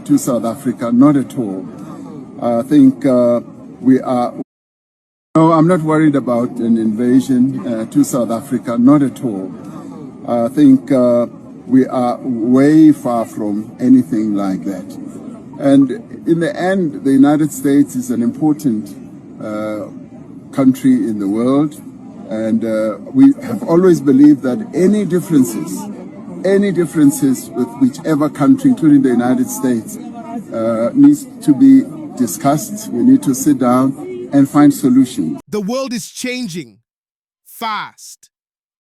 to South Africa, not at all. I think we are... No, I'm not worried about an invasion to South Africa, not at all. I think we are way far from anything like that. And in the end, the United States is an important country in the world. And we have always believed that any differences with whichever country, including the United States, needs to be discussed. We need to sit down and find solutions. The world is changing fast.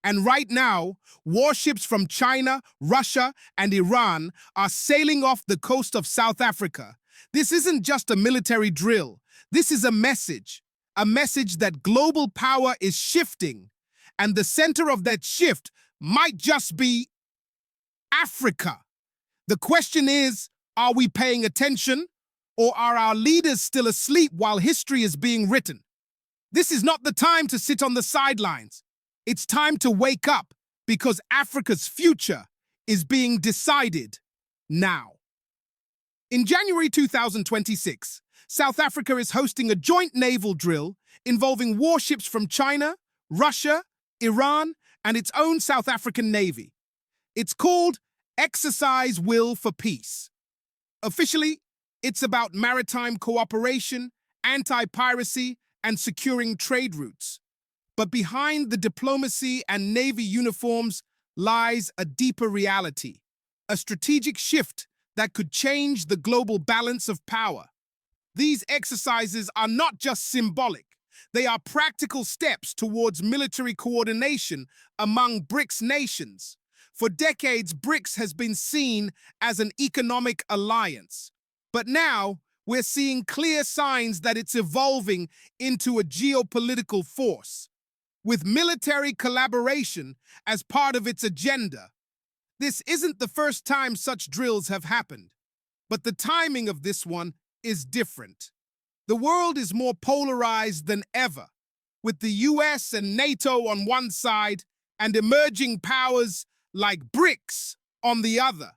And right now, warships from China, Russia, and Iran are sailing off the coast of South Africa. This isn't just a military drill. This is a message that global power is shifting. And the center of that shift might just be Africa. The question is, are we paying attention? Or are our leaders still asleep while history is being written? This is not the time to sit on the sidelines. It's time to wake up, because Africa's future is being decided now. In January 2026, South Africa is hosting a joint naval drill involving warships from China, Russia, Iran, and its own South African Navy. It's called Exercise Will for Peace. Officially, it's about maritime cooperation, anti-piracy, and securing trade routes. But behind the diplomacy and Navy uniforms lies a deeper reality, a strategic shift that could change the global balance of power. These exercises are not just symbolic. They are practical steps towards military coordination among BRICS nations. For decades, BRICS has been seen as an economic alliance. But now, we're seeing clear signs that it's evolving into a geopolitical force, with military collaboration as part of its agenda. This isn't the first time such drills have happened, but the timing of this one is different. The world is more polarized than ever, with the US and NATO on one side and emerging powers like BRICS on the other.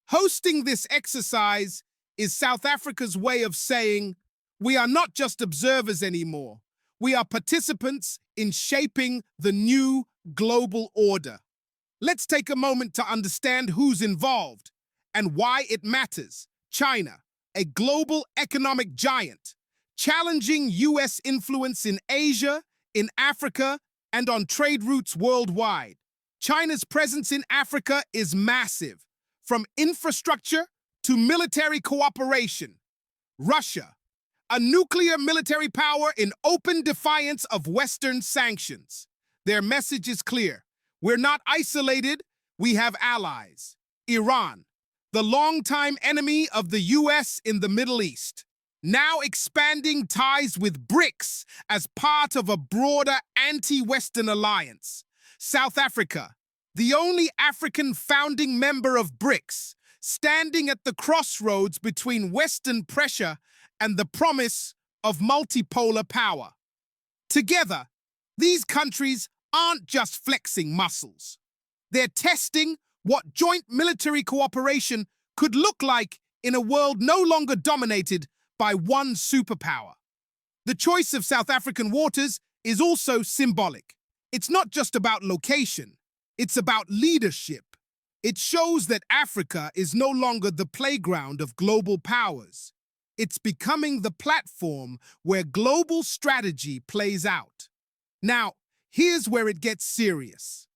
Hosting this exercise is South Africa's way of saying, we are not just observers anymore. We are participants in shaping the new global order. Let's take a moment to understand who's involved and why it matters. China, a global economic giant, challenging US influence in Asia, in Africa, and on trade routes worldwide. China's presence in Africa is massive, from infrastructure to military cooperation. Russia, a nuclear military power in open defiance of Western sanctions. Their message is clear. We're not isolated, we have allies. Iran, the longtime enemy of the US in the Middle East, now expanding ties with BRICS as part of a broader anti-Western alliance. South Africa, the only African founding member of BRICS, standing at the crossroads between Western pressure and the promise of multipolar power. Together, these countries aren't just flexing muscles. They're testing what joint military cooperation could look like in a world no longer dominated by one superpower. The choice of South African waters is also symbolic. It's not just about location, it's about leadership. It shows that Africa is no longer the playground of global powers. It's becoming the platform where global strategy plays out. Now, here's where it gets serious.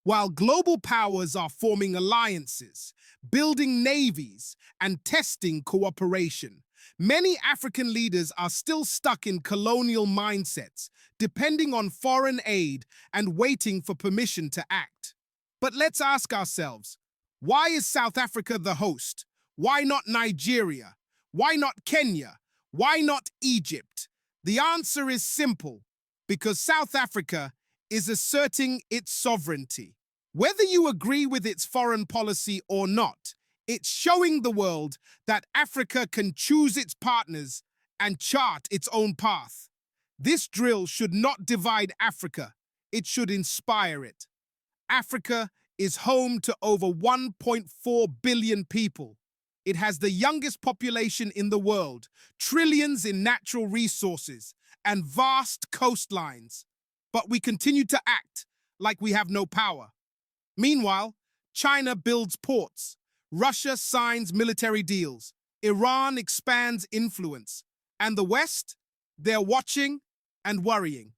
While global powers are forming alliances, building navies, and testing cooperation, many African leaders are still stuck in colonial mindsets, depending on foreign aid and waiting for permission to act. But let's ask ourselves, why is South Africa the host? Why not Nigeria? Why not Kenya? Why not Egypt? The answer is simple, because South Africa is asserting its sovereignty. Whether you agree with its foreign policy or not, it's showing the world that Africa can choose its partners and chart its own path. This drill should not divide Africa, it should inspire it. Africa is home to over 1.4 billion people. It has the youngest population in the world, trillions in natural resources, and vast coastlines. But we continue to act like we have no power. Meanwhile, China builds ports, Russia signs military deals, Iran expands influence, and the West, they're watching and worrying.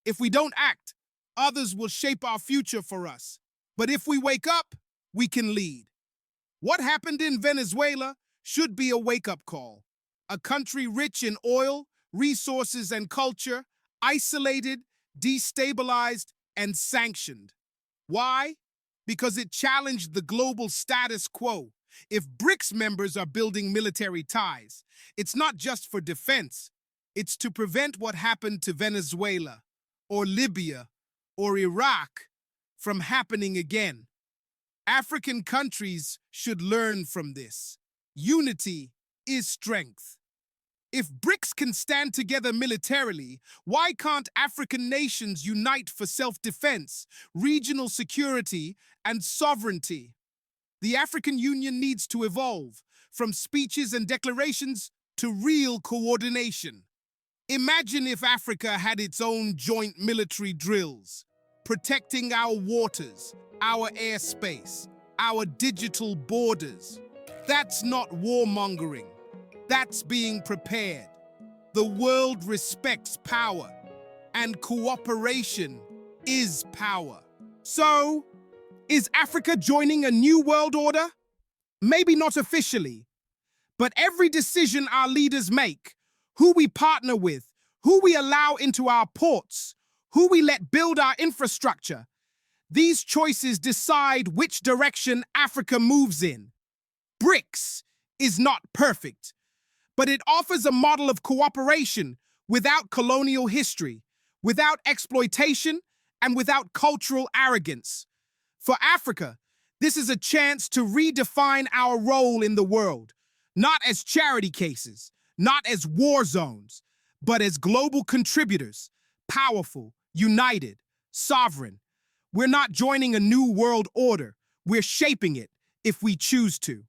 If we don't act, others will shape our future for us. But if we wake up, we can lead. What happened in Venezuela should be a wake-up call. A country rich in oil, resources, and culture, isolated, destabilized, and sanctioned. Why? Because it challenged the global status quo. If BRICS members are building military ties, it's not just for defense. It's to prevent what happened to Venezuela, or Libya, or Iraq from happening again. African countries should learn from this. Unity is strength. If BRICS can stand together militarily, why can't African nations unite for self-defense, regional security, and sovereignty? The African Union needs to evolve from speeches and declarations to real coordination. Imagine if Africa had its own joint military drills, protecting our waters, our airspace, our digital borders. That's not warmongering. That's being prepared. The world respects power, and cooperation is power. So, is Africa joining a new world order? Maybe not officially, but every decision our leaders make, who we partner with, who we allow into our ports, who we let build our infrastructure, these choices decide which direction Africa moves in. BRICS is not perfect, but it offers a model of cooperation without colonial history, without exploitation, and without cultural arrogance. For Africa, this is a chance to redefine our role in the world, not as charity cases, not as war zones, but as global contributors, powerful, united, sovereign. We're not joining a new world order. We're shaping it if we choose to.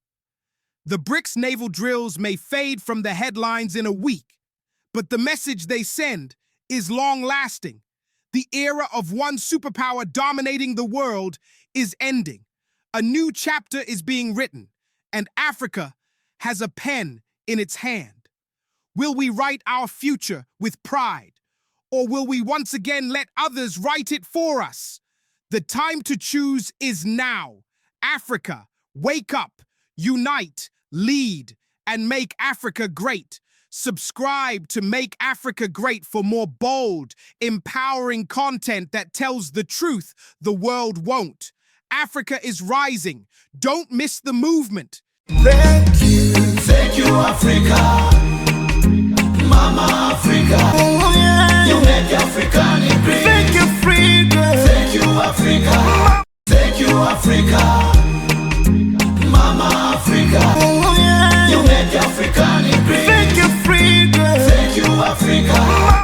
The BRICS naval drills may fade from the headlines in a week, but the message they send is long-lasting. The era of one superpower dominating the world is ending. A new chapter is being written, and Africa has a pen in its hand. Will we write our future with pride, or will we once again let others write it for us? The time to choose is now. Africa, wake up, unite, lead, and make Africa great. Subscribe to Make Africa Great for more bold, empowering content that tells the truth the world won't. Africa is rising. Don't miss the movement. Thank you, Africa. Mama Africa. Oh, yeah. You make Africa great. Thank you, freedom. Thank you, Africa. Thank you, Africa. Mama Africa. Oh, yeah. You make Africa great. Thank you, freedom. Thank you, Africa.